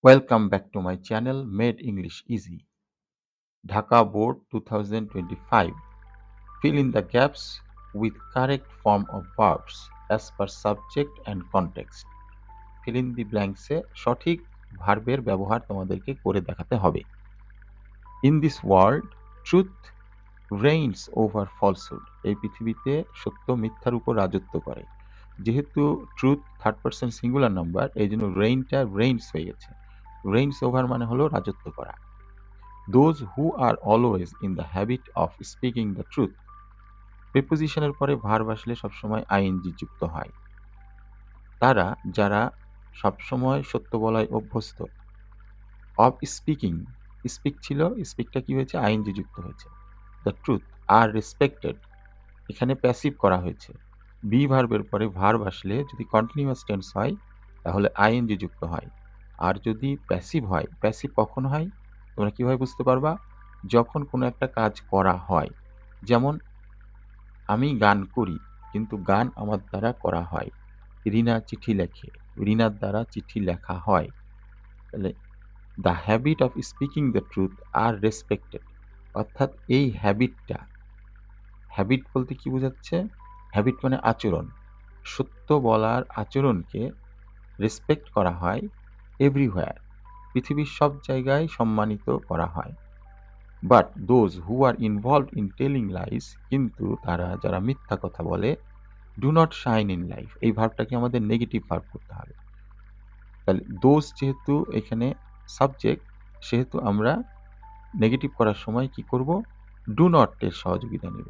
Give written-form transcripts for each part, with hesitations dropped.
Welcome back to my channel Made English Easy. Dhaka Board 2025. Fill in the gaps with correct form of verbs as per subject and context. Fill in the blanks এ সঠিক ভার্বের ব্যবহার তোমাদেরকে করে দেখাতে হবে। In this world, truth reigns over falsehood. এই পৃথিবীতে সত্য মিথ্যার উপর রাজত্ব করে। যেহেতু truth third person singular number, এই জন্য রেইনটা রেইনস হয়ে গেছে। রেইনস ওভার মানে হলো রাজত্ব করা। Those who are always in the habit of speaking the truth. প্রিপোজিশনের পরে ভার্ব আসলে সবসময় আইএনজি যুক্ত হয়। তারা যারা সবসময় সত্য বলায় অভ্যস্ত। অফ স্পিকিং, স্পিক ছিল, স্পিকটা কি হয়েছে? আইএনজি যুক্ত হয়েছে। দ্য ট্রুথ আর রেসপেক্টেড, এখানে প্যাসিভ করা হয়েছে। বি ভার্বের পরে ভার্ব আসলে যদি কন্টিনিউয়াস টেন্স হয় তাহলে আইএনজি যুক্ত হয়। আর যদি প্যাসিভ হয়, প্যাসিভ কখন হয় তোমরা কিভাবে বুঝতে পারবা? যখন কোনো একটা কাজ করা হয়। যেমন আমি গান করি, কিন্তু গান আমার দ্বারা করা হয়। রিনা চিঠি লেখে, রিনার দ্বারা চিঠি লেখা হয়। তাহলে the habit of speaking the truth আর রেসপেক্টেড, অর্থাৎ এই হ্যাবিটটা, হ্যাবিট বলতে কি বোঝাচ্ছে? হ্যাবিট মানে আচরণ। সত্য বলার আচরণকে রেসপেক্ট করা হয় এভরিহোয়ার, পৃথিবীর সব জায়গায় সম্মানিত করা হয়। But those who R involved in telling lines, কিন্তু তারা যারা মিথ্যা কথা বলে, do not shine in life, এই ভার্বটাকে আমাদের নেগেটিভ ভার্ব করতে হবে। তাহলে দোজ যেহেতু এখানে সাবজেক্ট, সেহেতু আমরা নেগেটিভ করার সময় কি করব? ডু নট এর সহযোগিতা নিব।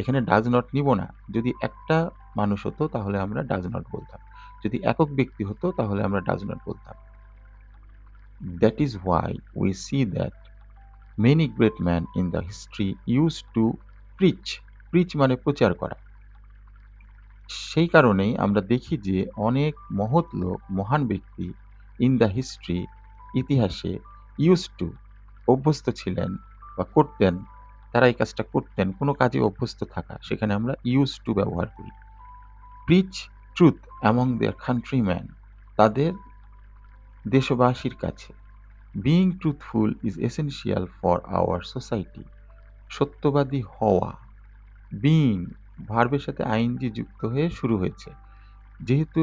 এখানে ডাজ নট নিব না। যদি একটা মানুষ হতো তাহলে আমরা ডাজ নট বলতাম। যদি একক ব্যক্তি হতো তাহলে আমরা ডাজ নট বলতাম। That is why we see that many great man in the history use to preach. Preach মানে প্রচার করা। সেই কারণেই আমরা দেখি যে অনেক মহৎ লোক, মহান ব্যক্তি ইন দ্য হিস্ট্রি, ইতিহাসে, ইউজ টু অভ্যস্ত ছিলেন বা করতেন, তারা এই কাজটা করতেন, কোনো কাজে অভ্যস্ত থাকা, সেখানে আমরা ইউজ টু ব্যবহার করি। প্রিচ ট্রুথ অ্যামং দেয়ার কান্ট্রিম্যান, তাদের দেশবাসীর কাছে। Being truthful is essential for our society. সত্যবাদী হওয়া, বিইং ভার্বের সাথে আইএনজি যুক্ত হয়ে শুরু হয়েছে। যেহেতু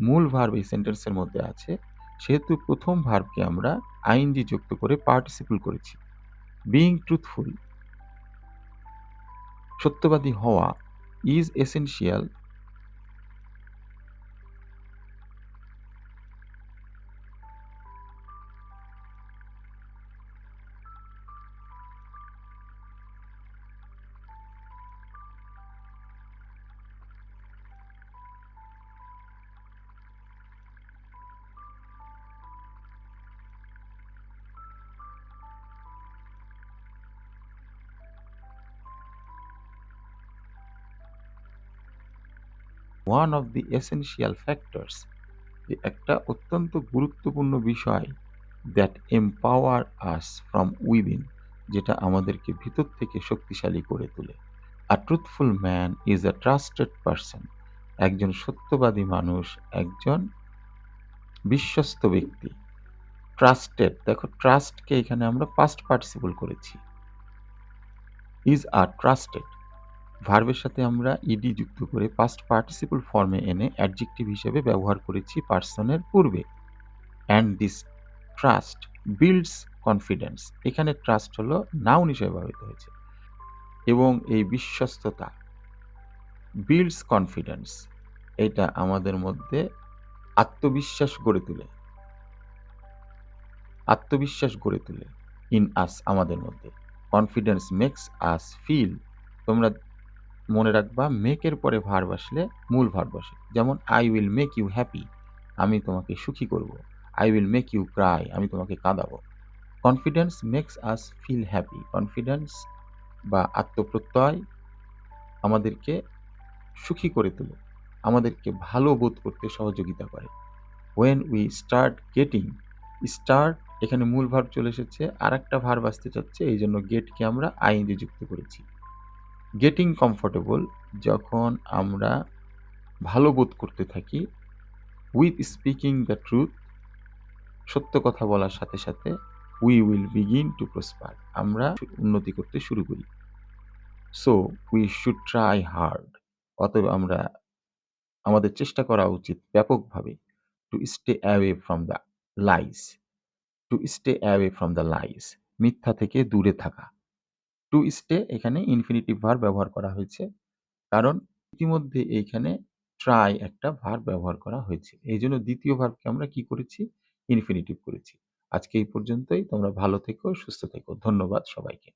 মূল ভার্ব এই সেন্টেন্সের মধ্যে আছে, সেহেতু প্রথম ভার্বকে আমরা আইএনজি যুক্ত করে পার্টিসিপল করেছি। বিইং ট্রুথফুল, সত্যবাদী হওয়া, is essential, one of the essential factors, যে একটা অত্যন্ত গুরুত্বপূর্ণ বিষয়, that empower us from within, যেটা আমাদেরকে ভিতর থেকে শক্তিশালী করে তোলে। A truthful man is a trusted person, একজন সত্যবাদী মানুষ একজন বিশ্বস্ত ব্যক্তি। ট্রাস্টেড, দেখো ট্রাস্টকে এখানে আমরা পাস্ট পার্টিসিপল করেছি। ইজ আর ট্রাস্টেড ভার্বের সাথে আমরা ইডি যুক্ত করে পাস্ট পার্টিসিপল ফর্মে এনে অ্যাডজেক্টিভ হিসেবে ব্যবহার করেছি পার্সনের পূর্বে। And this trust builds confidence, এখানে ট্রাস্ট হলো নাউন হিসেবে ব্যবহৃত হয়েছে। এবং এই বিশ্বস্ততা, বিল্ডস কনফিডেন্স, এটা আমাদের মধ্যে আত্মবিশ্বাস গড়ে তোলে। আত্মবিশ্বাস গড়ে তোলে ইন আস, আমাদের মধ্যে। কনফিডেন্স মেক্স আস ফিল, তোমরা মনে রাখবা মেকের পরে ভার্ব আসলে মূল ভার্ব বসে। যেমন I will make you happy, আমি তোমাকে সুখী করব। I will make you cry, আমি তোমাকে কাঁদাবো। Confidence makes us feel happy, confidence বা আত্মপ্রত্যয় আমাদেরকে সুখী করে তোলে, আমাদেরকে ভালো বোধ করতে সহযোগিতা করে। When we start getting, start এখানে মূল ভার্ব চলে এসেছে, আর একটা ভার্ব আসতে চাচ্ছে, এই জন্য গেটকে আমরা আইএনজি যুক্ত করেছি। গেটিং কমফোর্টেবল, যখন আমরা ভালো বোধ করতে থাকি। উইথ স্পিকিং দ্য ট্রুথ, সত্য কথা বলার সাথে, সাথে we will begin to prosper আমরা উন্নতি করতে শুরু করি। So we should try hard অতএব আমাদের চেষ্টা করা উচিত ব্যাপকভাবে to stay away from the lies to stay away from the lies মিথ্যা থেকে দূরে থাকা। to stay এখানে ইনফিনিটিভ ভার্ব ব্যবহার করা হয়েছে। কারণ ইতিমধ্যে এইখানে try একটা ভার্ব ব্যবহার করা হয়েছে। এইজন্য দ্বিতীয় ভার্বকে আমরা কি করেছি? ইনফিনিটিভ করেছি। আজকে এই পর্যন্তই। তোমরা ভালো থেকো, সুস্থ থেকো। ধন্যবাদ সবাইকে।